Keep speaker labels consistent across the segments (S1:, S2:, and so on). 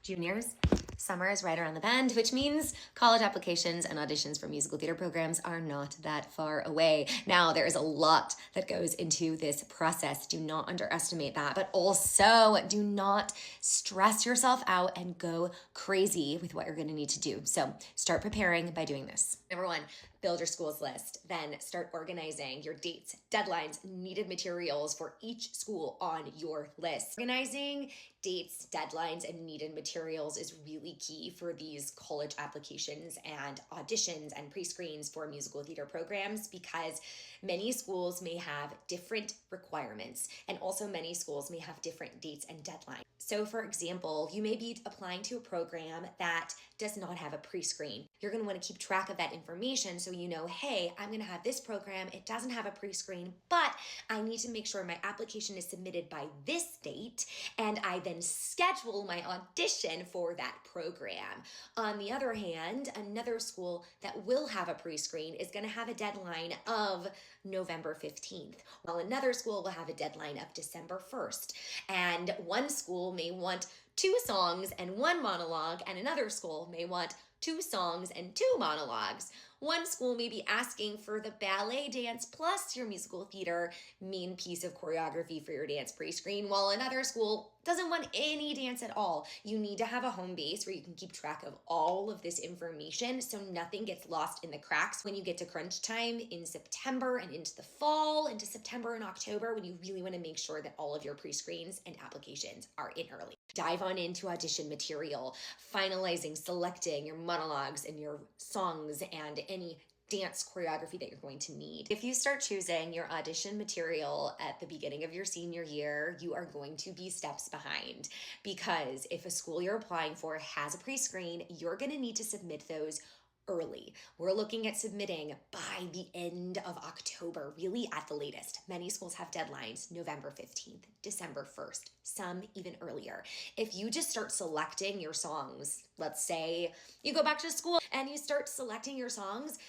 S1: Juniors, summer is right around the bend, which means college applications and auditions for musical theater programs are not that far away. Now, there is a lot that goes into this process. Do not underestimate that, but also do not stress yourself out and go crazy with what you're going to need to do. So start preparing by doing this. Number one, build your schools list. Then start organizing your dates, deadlines, needed materials for each school on your list. Organizing dates, deadlines, and needed materials is really key for these college applications and auditions and pre-screens for musical theater programs, because many schools may have different requirements, and also many schools may have different dates and deadlines. So for example, you may be applying to a program that does not have a pre-screen. You're going to want to keep track of that information so you know, hey, I'm going to have this program. It doesn't have a pre-screen, but I need to make sure my application is submitted by this date, and I then schedule my audition for that program. On the other hand, another school that will have a pre-screen is going to have a deadline of November 15th, while another school will have a deadline of December 1st. And one school may want 2 songs and 1 monologue, and another school may want 2 songs and 2 monologues. One school may be asking for the ballet dance plus your musical theater main piece of choreography for your dance pre-screen, while another school doesn't want any dance at all. You need to have a home base where you can keep track of all of this information so nothing gets lost in the cracks when you get to crunch time in September and into the fall, into September and October, when you really want to make sure that all of your pre-screens and applications are in early. Dive on into audition material, finalizing, selecting your monologues and your songs and any dance choreography that you're going to need. If you start choosing your audition material at the beginning of your senior year, you are going to be steps behind, because if a school you're applying for has a pre-screen, you're going to need to submit those early. We're looking at submitting by the end of October, really at the latest. Many schools have deadlines November 15th, December 1st, some even earlier. If you just start selecting your songs, let's say you go back to school and you start selecting your songs,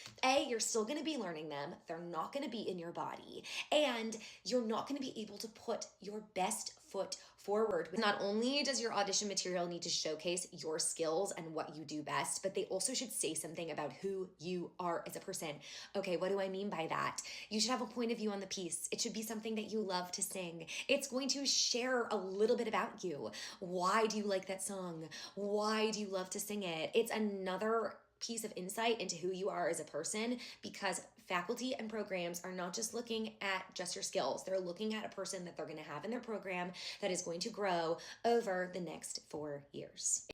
S1: you're still going to be learning them. They're not going to be in your body, and you're not going to be able to put your best foot forward. Not only does your audition material need to showcase your skills and what you do best, but they also should say something about who you are as a person. Okay, what do I mean by that? You should have a point of view on the piece. It should be something that you love to sing. It's going to share a little bit about you. Why do you like that song? Why do you love to sing it? It's another piece of insight into who you are as a person, because faculty and programs are not just looking at just your skills. They're looking at a person that they're going to have in their program that is going to grow over the next 4 years.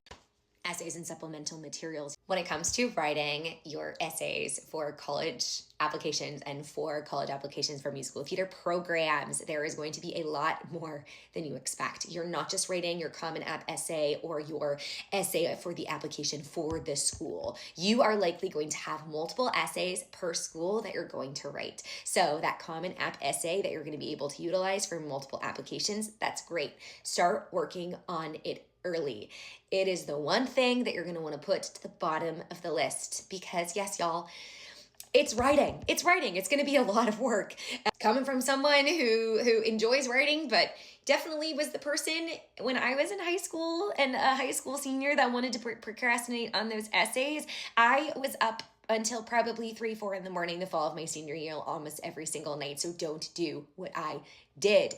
S1: Essays and supplemental materials. When it comes to writing your essays for college applications and for college applications for musical theater programs, there is going to be a lot more than you expect. You're not just writing your Common App essay or your essay for the application for the school. You are likely going to have multiple essays per school that you're going to write. So that Common App essay that you're going to be able to utilize for multiple applications, that's great. Start working on it early. It is the one thing that you're going to want to put to the bottom of the list, because yes, y'all, it's writing. It's writing. It's going to be a lot of work. Coming from someone who enjoys writing, but definitely was the person when I was in high school and a high school senior that wanted to procrastinate on those essays. I was up until probably 3-4 in the morning the fall of my senior year almost every single night. So don't do what I did.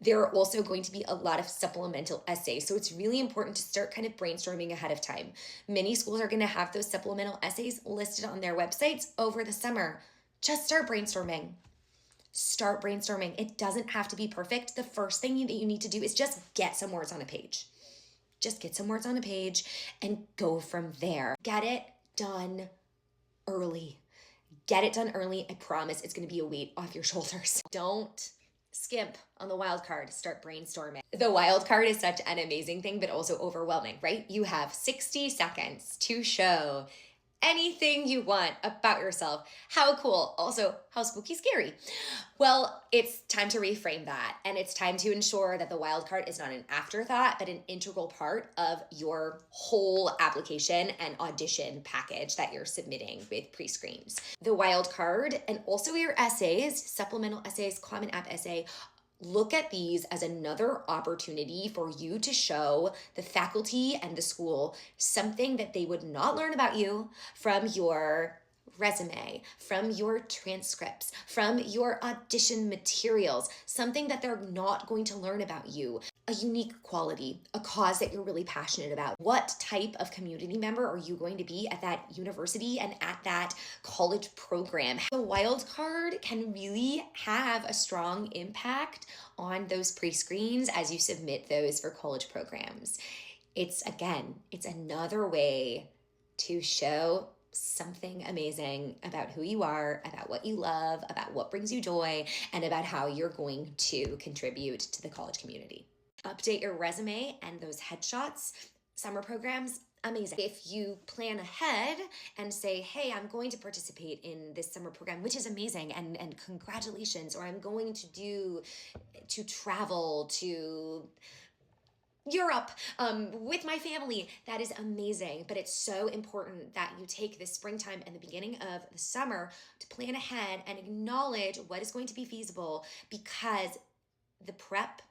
S1: There are also going to be a lot of supplemental essays. So it's really important to start kind of brainstorming ahead of time. Many schools are going to have those supplemental essays listed on their websites over the summer. Just start brainstorming. Start brainstorming. It doesn't have to be perfect. The first thing that you need to do is just get some words on a page. Just get some words on a page and go from there. Get it done early. Get it done early. I promise it's going to be a weight off your shoulders. Don't skimp on the wild card. Start brainstorming. The wild card is such an amazing thing, but also overwhelming, right? You have 60 seconds to show anything you want about yourself. How cool. Also, how spooky scary. Well, it's time to reframe that. And it's time to ensure that the wild card is not an afterthought, but an integral part of your whole application and audition package that you're submitting with pre-screens. The wild card and also your essays, supplemental essays, Common App essay, look at these as another opportunity for you to show the faculty and the school something that they would not learn about you from your resume, from your transcripts, from your audition materials, something that they're not going to learn about you. A unique quality, a cause that you're really passionate about. What type of community member are you going to be at that university and at that college program? The Wildcard can really have a strong impact on those pre-screens as you submit those for college programs. It's another way to show something amazing about who you are, about what you love, about what brings you joy, and about how you're going to contribute to the college community. Update your resume and those headshots. Summer programs, amazing. If you plan ahead and say, hey, I'm going to participate in this summer program, which is amazing, and congratulations, or I'm going to travel to Europe with my family, that is amazing. But it's so important that you take this springtime and the beginning of the summer to plan ahead and acknowledge what is going to be feasible, because the prep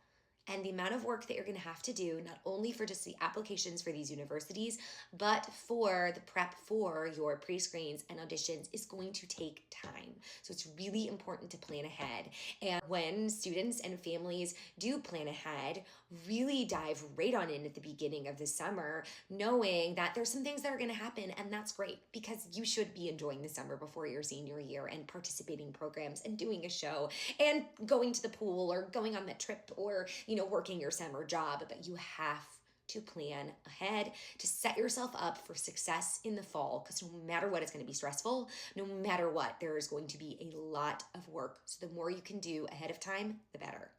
S1: and the amount of work that you're going to have to do, not only for just the applications for these universities, but for the prep for your pre-screens and auditions, is going to take time. So it's really important to plan ahead. And when students and families do plan ahead, really dive right on in at the beginning of the summer, knowing that there's some things that are going to happen, and that's great, because you should be enjoying the summer before your senior year and participating in programs and doing a show and going to the pool or going on that trip, or working your summer job. But you have to plan ahead to set yourself up for success in the fall, because no matter what, it's going to be stressful. No matter what, there is going to be a lot of work. So the more you can do ahead of time, the better.